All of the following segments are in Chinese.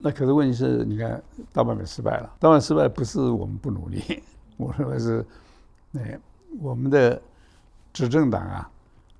那可是問題是，你看大罷免失敗了，大罷免失敗不是我們不努力，我認為是，我們的執政黨啊，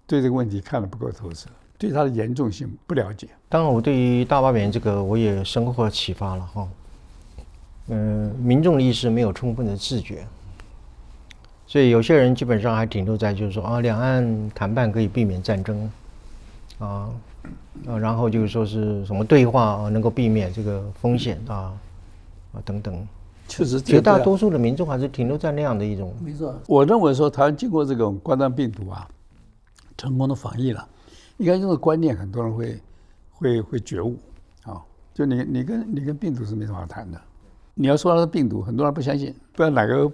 對這個問題看得不夠透徹，對它的嚴重性不了解。當然，我對於大罷免這個我也深刻啟發了哈。民眾的意識沒有充分的自覺，所以有些人基本上還停留在就是說啊，兩岸談判可以避免戰爭，然後就是說是什麼對話能夠避免這個風險等等。確實，絕大多數的民眾還是停留在那樣的一種。沒錯，我認為說台灣經過這種冠狀病毒啊，成功的防疫了，應該這個觀念很多人會覺悟啊。就你跟病毒是沒什麼好談的，你要說它是病毒，很多人不相信，不知道哪個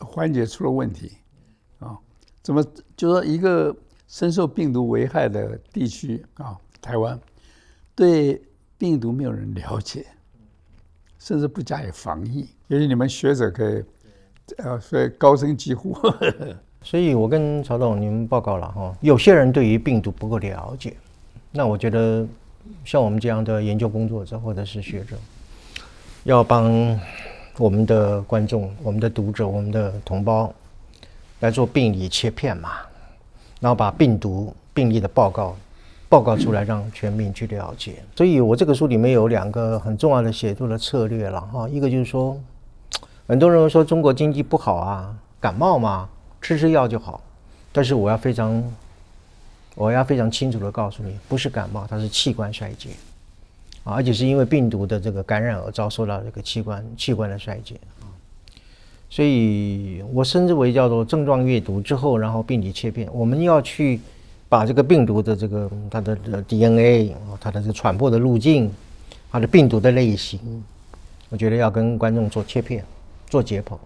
環節出了問題啊？怎麼就說一個深受病毒危害的地區啊，台灣對病毒沒有人了解，甚至不加以防疫，尤其你們學者可以，所以高聲疾呼。所以我跟曹董你們報告了哈，有些人对於病毒不夠了解，那我覺得像我們這樣的研究工作者或者是學者，要幫我們的觀眾、我們的讀者、我們的同胞來做病理切片嘛，然後把病毒病例的報告出來，讓全民去了解。所以我這個書裡面有2個很重要的寫作的策略了哈。一個就是說，很多人會說中國經濟不好啊，感冒嘛，吃藥就好。但是我要非常清楚的告訴你，不是感冒，它是器官衰竭而且是因為病毒的這個感染而遭受到這個器官的衰竭所以我稱之為叫做症狀閱讀之後，然後病理切片，我們要去把這個病毒的它的 DNA， 它的這個傳播的路徑，它的病毒的類型，我覺得要跟觀眾做切片，做解剖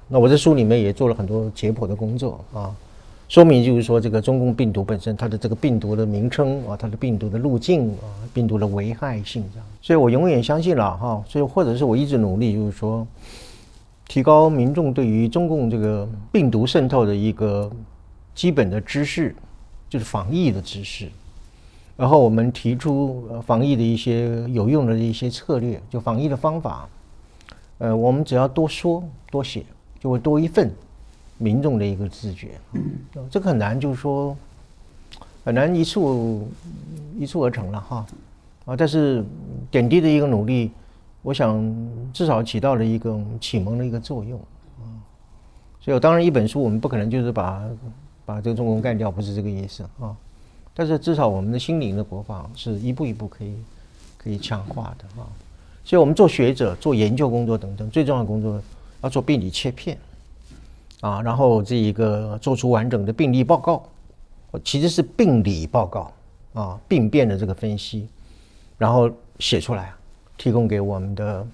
那我在書裡面也做了很多解剖的工作說明就是說這個中共病毒本身它的這個病毒的名稱它的病毒的路徑病毒的危害性這樣，所以我永遠相信了所以或者是我一直努力就是說提高民眾對於中共這個病毒滲透的一個基本的知識，就是防疫的知識，然後我們提出防疫的一些有用的一些策略，就防疫的方法我們只要多說多写，就会多一份民众的一個自覺這個很難，就是說很難一蹴而成了但是點滴的一個努力，我想至少起到了一個啟蒙的一個作用所以我當然一本書我們不可能就是把這個中共幹掉，不是這個意思但是至少我們的心靈的國防是一步一步可以強化的所以我們做學者做研究工作等等，最重要的工作要做病理切片然後這一個做出完整的病例報告，其實是病理報告病變的這個分析，然後寫出來提供給我們的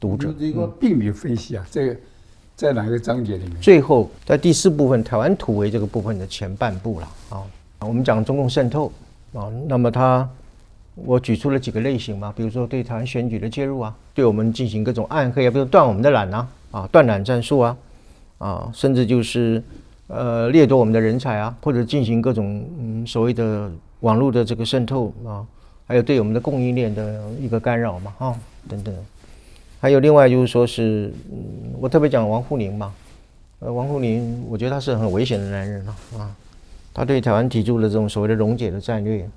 讀者。这个病理分析这個在哪個章節裡面？最後在第4部分台灣突圍這個部分的前半部了我們講中共滲透那麼我舉出了幾個類型嘛，比如說對台灣選舉的介入對我們進行各種暗黑比如斷我們的纜斷纜戰術甚至就是掠奪我們的人才或者進行各種所謂的網絡的這個滲透還有對我們的供應鏈的一個干擾嘛等等，還有另外就是說是我特別講王滬寧嘛，王滬寧我覺得他是很危險的男人他對台灣提出了這種所謂的溶解的戰略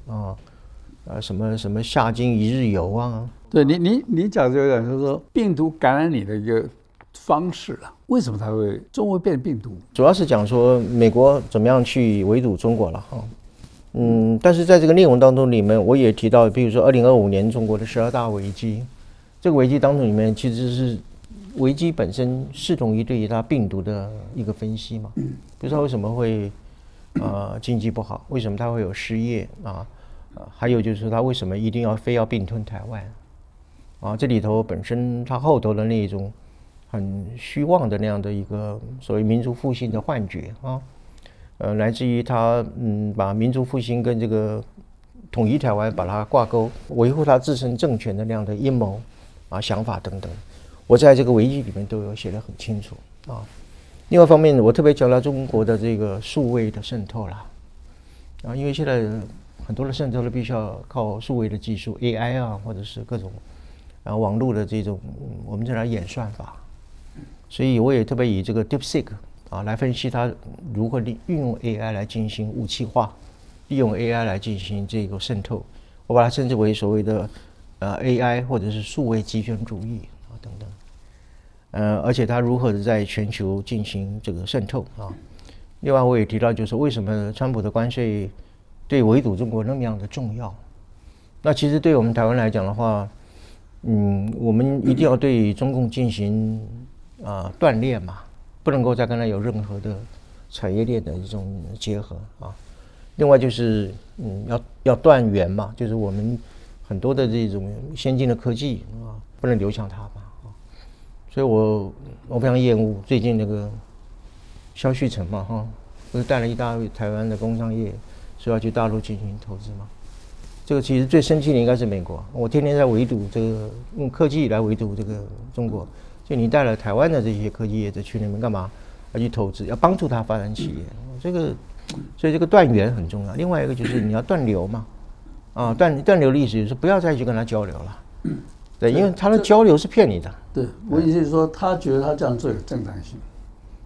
什麼下京一日遊對你講這個就是說病毒感染你的一個方式為什麼它中國會變病毒？主要是講說美國怎麼樣去圍堵中國了但是在這個內容當中裡面，我也提到，比如說2025年中國的12大危機，這個危機當中裡面其實是危機本身視同於對於它病毒的一個分析嘛，比如說為什麼會經濟不好，為什麼它會有失業還有就是說它為什麼一定要非要併吞台灣這裡頭本身它後頭的那種很虛妄的那樣的一個所謂民族復興的幻覺來自於他把民族復興跟這個統一台灣把它掛鈎，維護他自身政權的那樣的陰謀想法等等，我在這個危機裡面都有寫得很清楚另外一方面，我特別強調中國的這個數位的滲透啦因為現在很多的滲透都必須要靠數位的技術 AI 啊，或者是各種網絡的這種我們叫它演算法。所以我也特別以這個 DeepSeek 來分析它如何運用 AI 來進行武器化，利用 AI 來進行這個滲透。我把它稱之為所謂的AI 或者是數位極權主義等等。而且它如何的在全球進行這個滲透啊。另外我也提到，就是為什麼川普的關稅對圍堵中國那麼樣的重要。那其實對我們台灣來講的話，我們一定要對中共進行斷鏈嘛，不能夠再跟它有任何的產業鏈的一種結合啊。另外就是要斷源嘛，就是我們很多的這種先進的科技不能流向它嘛啊。所以我非常厭惡最近那個蕭旭岑嘛哈，不是帶了一大堆台灣的工商業說要去大陸進行投資嘛。這個其實最生氣的應該是美國，我天天在圍堵這個用科技來圍堵這個中國。就你帶了台灣的這些科技業者去那邊幹嘛？要去投資，要幫助他發展企業。所以這個斷源很重要。另外一個就是你要斷流嘛，斷流的意思就是不要再去跟他交流了。對，因为他的交流是騙你的。对，我意思是说，他觉得他這樣做有正當性，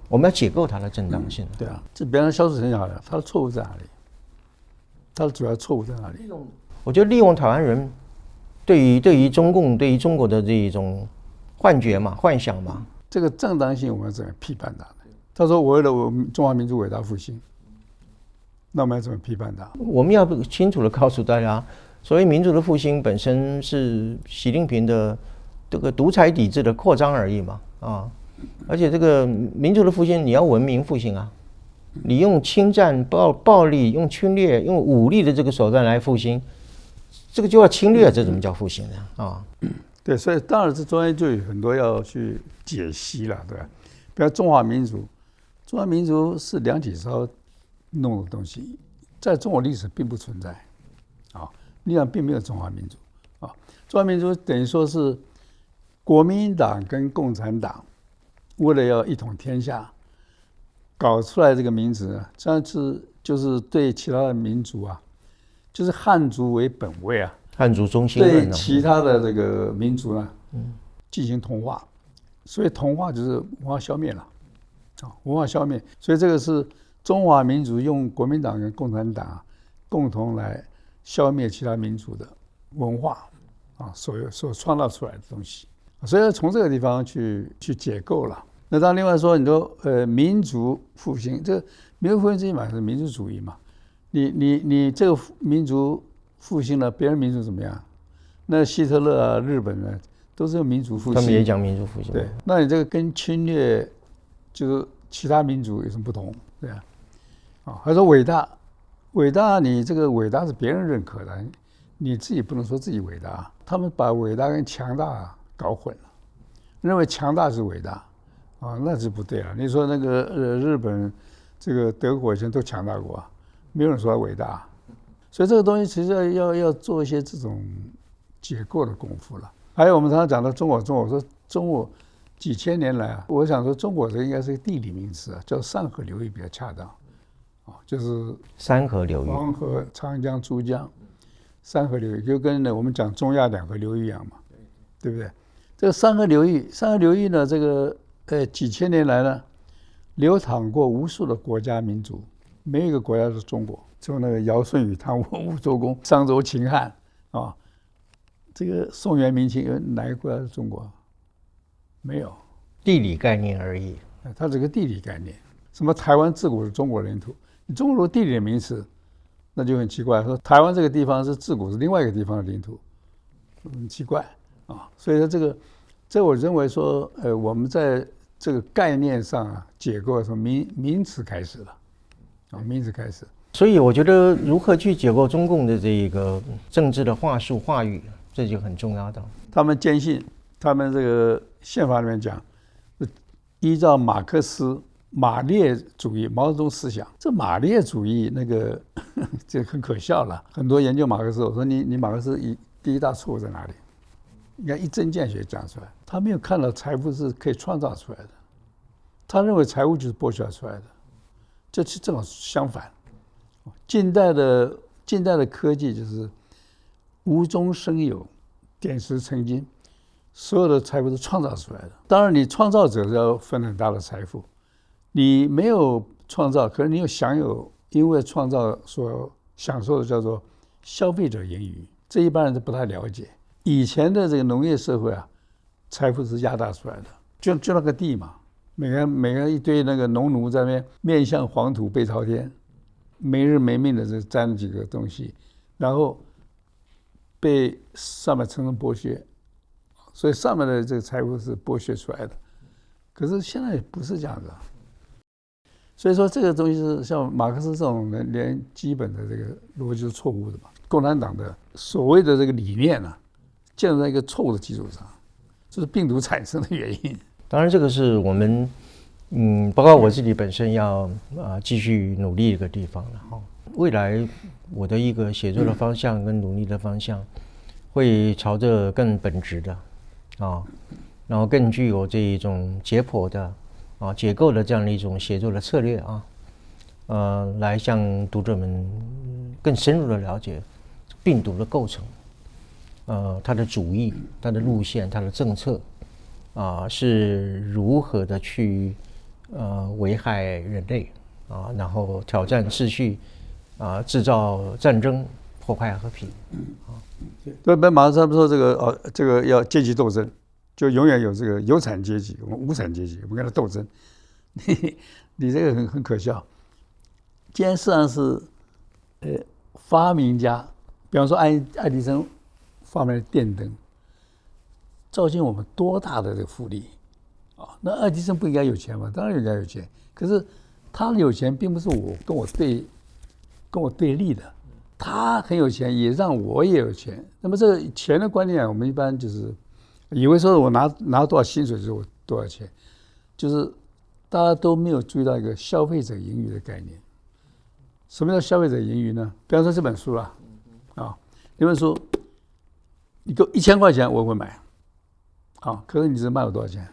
我們要解構他的正當性。對啊，這比方說蕭旭岑講的，他的錯誤在哪裡？他的主要錯誤在哪裡？我覺得利用台灣人對於中共對於中國的這種幻覺嘛、幻想嘛，這個正當性我們要怎麼批判他呢？他說為了我們中華民族偉大復興，那我們要怎麼批判他？我們要清楚地告訴大家，所謂民族的復興本身是習近平的這個獨裁體制的擴張而已嘛啊！而且這個民族的復興你要文明復興啊，你用侵占、暴力、用侵略、用武力的這個手段來復興，這個就要侵略，這怎麼叫復興呢？啊？對，所以當然這中間就有很多要去解析了，對吧？比如中華民族，中華民族是梁啟超弄的東西，在中國歷史並不存在，啊，歷史上並沒有中華民族，啊，中華民族等於說是國民黨跟共產黨為了要一統天下，搞出來這個名詞，這樣子就是對其他的民族啊，就是漢族為本位啊。漢族中心對其他的這個民族呢，進行同化，所以同化就是文化消滅了，文化消滅，所以這個是中華民族用國民黨跟共產黨共同來消滅其他民族的文化所創造出來的東西，所以要從這個地方去解構了。那當然另外說，你說民族復興，這個民族復興最起碼是民族主義嘛，你這個民族復興了，別人民族怎麼樣？那希特勒啊、日本啊，都是民族復興。他們也講民族復興。對，那你這個跟侵略，就是其他民族有什麼不同？對啊，還說偉大，偉大，你這個偉大是別人認可的，你自己不能說自己偉大。他們把偉大跟強大搞混了，認為強大是偉大，那是不對了。你說那個日本、這個德國以前都強大過，沒有人說他偉大。所以這個東西其實要做一些這種解構的功夫了。還有我們常常講到中國說中國幾千年來我想說中國這應該是個地理名詞叫三河流域比較恰當，就是三河流域，黃河、長江、珠江，三河流域就跟我們講中亞兩河流域一樣嘛，對不對？這個三河流域呢，這個幾千年來呢，流淌過無數的國家民族，沒有一個國家是中國。就那個堯舜禹湯武周公商周秦漢這個宋元明清有哪個國家是中國？沒有，地理概念而已。它是個地理概念。什麼台灣自古是中國領土？你中國地理的名詞，那就很奇怪。說台灣這個地方是自古是另外一個地方的領土，很奇怪啊。所以說這我認為說，我們在這個概念上解構從名詞開始了，名詞開始。所以我覺得如何去解構中共的這個政治的話術話語，這就很重要的。他們堅信，他們這個憲法裡面講，依照馬克思馬列主義毛澤東思想。這馬列主義那個這很可笑了。很多研究馬克思，我說你馬克思第一大錯誤在哪裡？應該一針見血講出來。他沒有看到財富是可以創造出來的，他認為財富就是剝削出來的，這是正好相反。近代的近代的科技就是無中生有，點石成金，所有的財富都創造出來的。當然，你創造者是要分很大的財富，你沒有創造，可是你有享有因為創造所享受的叫做消費者盈餘，這一般人都不太了解。以前的這個農業社會啊，財富是壓大出來的，就那個地嘛，每個一堆那個農奴在那邊面向黃土背朝天，沒日沒命的就沾了幾個東西，然後被上面層層剝削，所以上面的這個財富是剝削出來的。可是現在不是這樣子啊，所以說這個東西是像馬克思這種人連基本的這個邏輯是錯誤的嘛。共產黨的所謂的這個理念啊，建立在一個錯誤的基礎上，這是病毒產生的原因。當然，這個是我們包括我自己本身要繼續努力的一個地方了哈。未來我的一個寫作的方向跟努力的方向，會朝着更本質的然後更具有這一種解剖的解構的這樣的一種寫作的策略來向讀者們更深入的了解病毒的構成，它的主義、它的路線、它的政策是如何的去危害人類然後挑戰秩序製造戰爭、破壞和平對，馬克思說這個要階級鬥爭，就永遠有這個有產階級、無產階級，我們跟他鬥爭。你這個很可笑。既然實際上是發明家，比方說愛迪生發明了電燈，造就我們多大的這個福利那愛迪生不應該有錢嗎？當然應該有錢，可是他有錢並不是跟我對立的，他很有錢也讓我也有錢。那麼這個錢的觀念，我們一般就是以為說我拿多少薪水就是我多少錢，就是大家都沒有注意到一個消費者盈餘的概念。什麼叫消費者盈餘呢？比方說這本書這本書你給我1000塊錢我會買，可是你只賣我多少錢？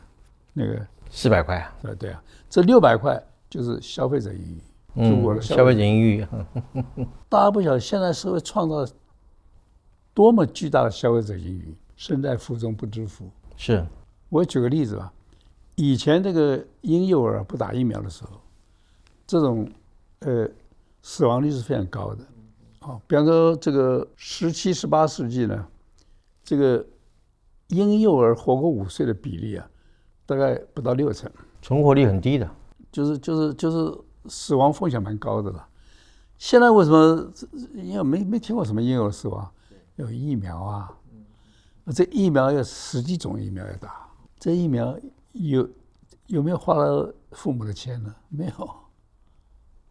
那個400塊啊？對啊，這600塊就是消費者盈餘，就我的消費者盈余。大家不曉得現在社會創造多麼巨大的消費者盈餘，身在福中不知福。是，我舉個例子吧，以前這個嬰幼兒不打疫苗的時候，這種死亡率是非常高的。比方說這個17、18世紀呢，這個嬰幼兒活過5歲的比例大概不到60%，存活率很低的，就是死亡風險蠻高的了。現在為什麼？因為沒聽過什麼嬰幼兒死亡，有疫苗這疫苗有10幾種疫苗要打，這疫苗有沒有花了父母的錢呢？沒有，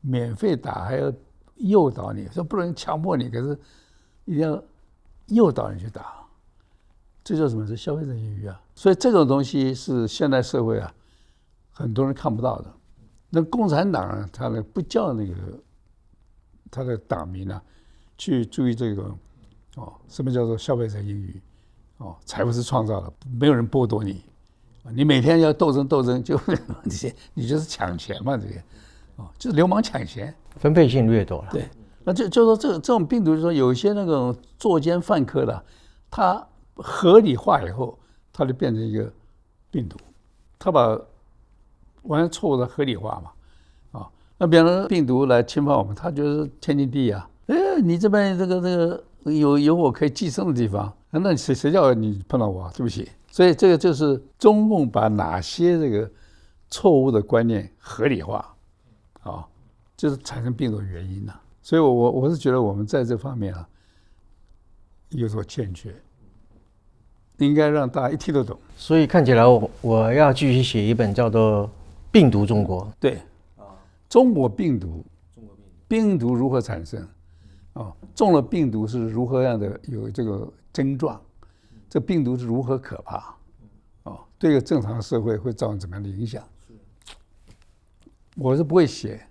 免費打還要誘導你，說不能強迫你，可是一定要誘導你去打，這叫什麼？是消費者盈餘所以這種東西是現代社會很多人看不到的。那共產黨他不叫那個他的黨民去注意這個什麼叫做消費者盈餘財富是創造的，沒有人剝奪你，你每天要鬥爭，就你就是搶錢嘛，這個就是流氓搶錢，分配性掠奪了。對，那就說這種病毒，就是說有一些那種作奸犯科的，他合理化以後，他就變成一個病毒，他把完全錯誤的合理化嘛，那比方說病毒來侵犯我們，他就是天經地義你這邊這個有我可以寄生的地方，那誰叫你碰到我？對不起，所以這個就是中共把哪些這個錯誤的觀念合理化，就是產生病毒的原因所以我是覺得我們在這方面有所欠缺，應該讓大家一聽都懂。所以看起来我要繼續寫一本叫做《病毒中國》。對，中國病毒，病毒如何產生？中了病毒是如何樣的有這個症狀？這病毒是如何可怕？對一個正常的社會會造成怎麼樣的影響？我是不會寫，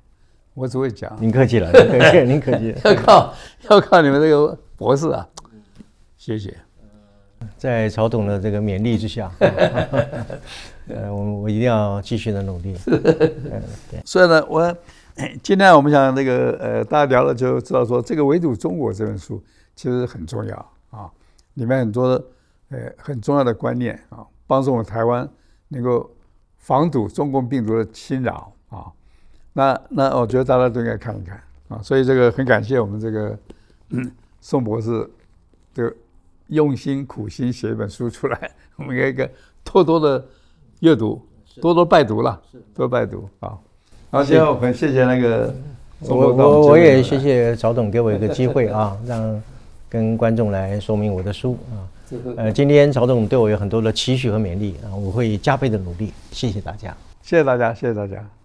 我只會講。您客氣了，您客氣。要靠你們這個博士謝謝。在曹董的這個勉勵之下，我一定要繼續的努力。所以呢，今天我們想那個大家聊了就知道說，這個圍堵中國這本書其實很重要啊，裡面很多很重要的觀念啊，幫助我們台灣能夠防堵中共病毒的侵擾啊。那我覺得大家都應該看一看啊。所以這個很感謝我們這個宋博士這個用心苦心寫一本書出來，我們應該多多的閱讀，多多拜讀了，多拜讀啊。好，最後很謝謝那個我也謝謝曹董給我一個機會啊，讓跟觀眾來說明我的書啊。今天曹董對我有很多的期許和勉勵啊，我會加倍的努力。謝謝大家，謝謝大家，謝謝大家。